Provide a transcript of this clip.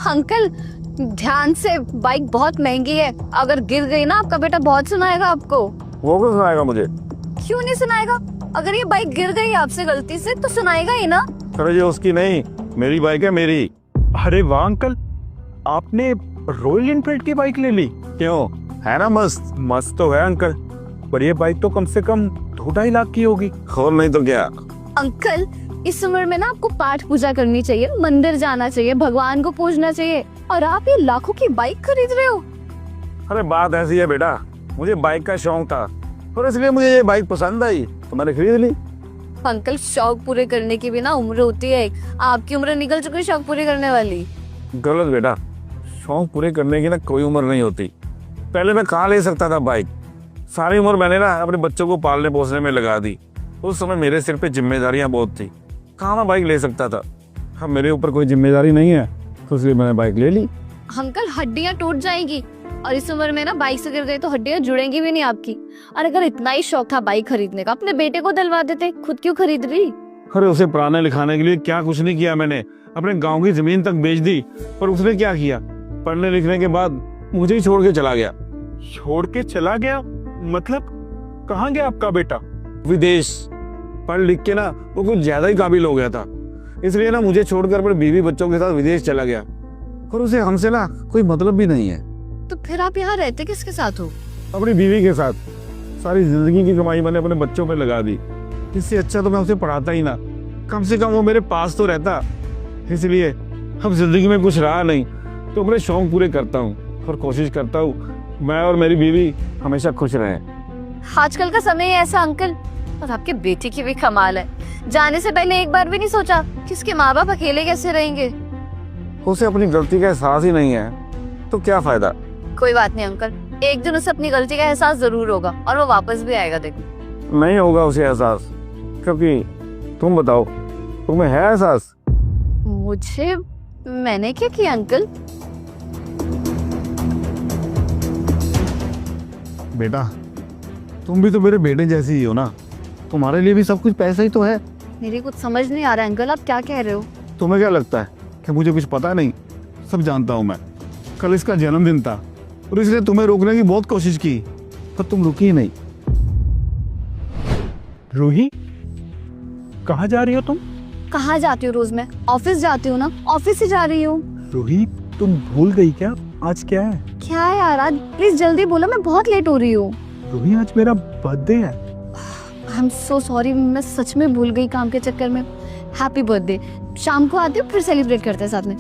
Uncle ध्यान से, bike बहुत महंगी है, अगर गिर गई ना आपका बेटा बहुत सुनाएगा आपको। वो क्यों सुनाएगा मुझे? क्यों नहीं सुनाएगा? अगर ये बाइक गिर गई आपसे गलती से तो सुनाएगा ही ना। अरे ये उसकी नहीं, मेरी बाइक है, मेरी। अरे वाह अंकल, आपने रॉयल एनफील्ड की बाइक ले ली। क्यों, है ना मस्त? मस्त तो है अंकल, पर ये बाइक तो कम से कम 2-2.5 लाख की होगी। और नहीं तो क्या। अंकल इस उम्र में ना आपको पाठ पूजा करनी चाहिए, मंदिर जाना चाहिए, भगवान को पूजना चाहिए, और आप ये लाखों की बाइक खरीद रहे हो। अरे बात ऐसी है बेटा, मुझे बाइक का शौक था और इसलिए मुझे ये बाइक पसंद आई तो मैंने खरीद ली। अंकल शौक पूरे करने की भी ना उम्र होती है, आपकी उम्र निकल चुकी है शौक पूरे करने वाली। गलत बेटा, शौक पूरे करने की ना कोई उम्र नहीं होती। पहले मैं कहाँ ले सकता था बाइक, सारी उम्र मैंने ना अपने बच्चों को पालने पोसने में लगा दी। उस समय मेरे सिर पे जिम्मेदारियां बहुत थी, कहाँ मैं बाइक ले सकता था। अब मेरे ऊपर कोई जिम्मेदारी नहीं है तो इसलिए मैंने बाइक ले ली। अंकल हड्डियां टूट जाएंगी, और इस उम्र में ना बाइक से गिर गई तो हड्डियां जुड़ेंगी भी नहीं आपकी। और अगर इतना ही शौक था बाइक खरीदने का, अपने बेटे को दिलवा देते, खुद क्यों खरीद रही? अरे उसे पढ़ाने लिखाने के लिए क्या कुछ नहीं किया मैंने, अपने गांव की जमीन तक बेच दी। पर उसने क्या किया, पढ़ने लिखने के बाद मुझे ही छोड़ के चला गया। छोड़ के चला गया मतलब? कहाँ गया आपका बेटा? विदेश। पढ़ लिख के ना वो कुछ ज्यादा ही काबिल हो गया था, इसलिए ना मुझे छोड़कर अपने बीवी बच्चों के साथ विदेश चला गया। और उसे हमसे ना कोई मतलब भी नहीं है। तो फिर आप यहाँ रहते किसके साथ हो? अपनी बीवी के साथ। सारी जिंदगी की कमाई मैंने अपने बच्चों पे लगा दी, इससे अच्छा तो मैं उसे पढ़ाता ही ना, कम से कम वो मेरे पास तो रहता। इसलिए अब जिंदगी में कुछ रहा नहीं तो अपने शौक पूरे करता हूँ और कोशिश करता हूँ मैं और मेरी बीवी हमेशा खुश रहें। आजकल का समय है ऐसा अंकल, और आपके बेटे की भी कमाल है, जाने से पहले एक बार भी नहीं सोचा कि उसके माँ बाप अकेले कैसे रहेंगे। उसे अपनी गलती का एहसास ही नहीं है तो क्या फायदा। कोई बात नहीं अंकल, एक दिन उसे अपनी गलती का एहसास जरूर होगा और वो वापस भी आएगा। देखो नहीं होगा उसे एहसास, क्योंकि तुम बताओ, तुम्हें है एहसास? मुझे? मैंने क्या किया अंकल? बेटा तुम भी तो मेरे बेटे जैसी ही हो ना, तुम्हारे लिए भी सब कुछ पैसा ही तो है। मेरी कुछ समझ नहीं आ रहा है अंकल, आप क्या कह रहे हो? तुम्हें क्या लगता है कि मुझे कुछ पता नहीं? सब जानता हूँ मैं। कल इसका जन्मदिन था और इसलिए तुम्हें रोकने की बहुत कोशिश की, पर तुम रुकी ही नहीं। रूही, कहाँ जा रही हो तुम? कहाँ जाती हूँ रोज मैं? ऑफिस जाती हूँ ना, ऑफिस ही जा रही हूँ। रूही, तुम भूल गई क्या? आज क्या है? क्या है यार, आज प्लीज जल्दी बोलो, मैं बहुत लेट हो रही हूँ। रूही, आज मेरा बर्थडे है। आई एम सो सॉरी, मैं सच में भूल गई काम के चक्कर में। Happy birthday. शाम को आती हूँ, फिर सेलिब्रेट करते हैं साथ में।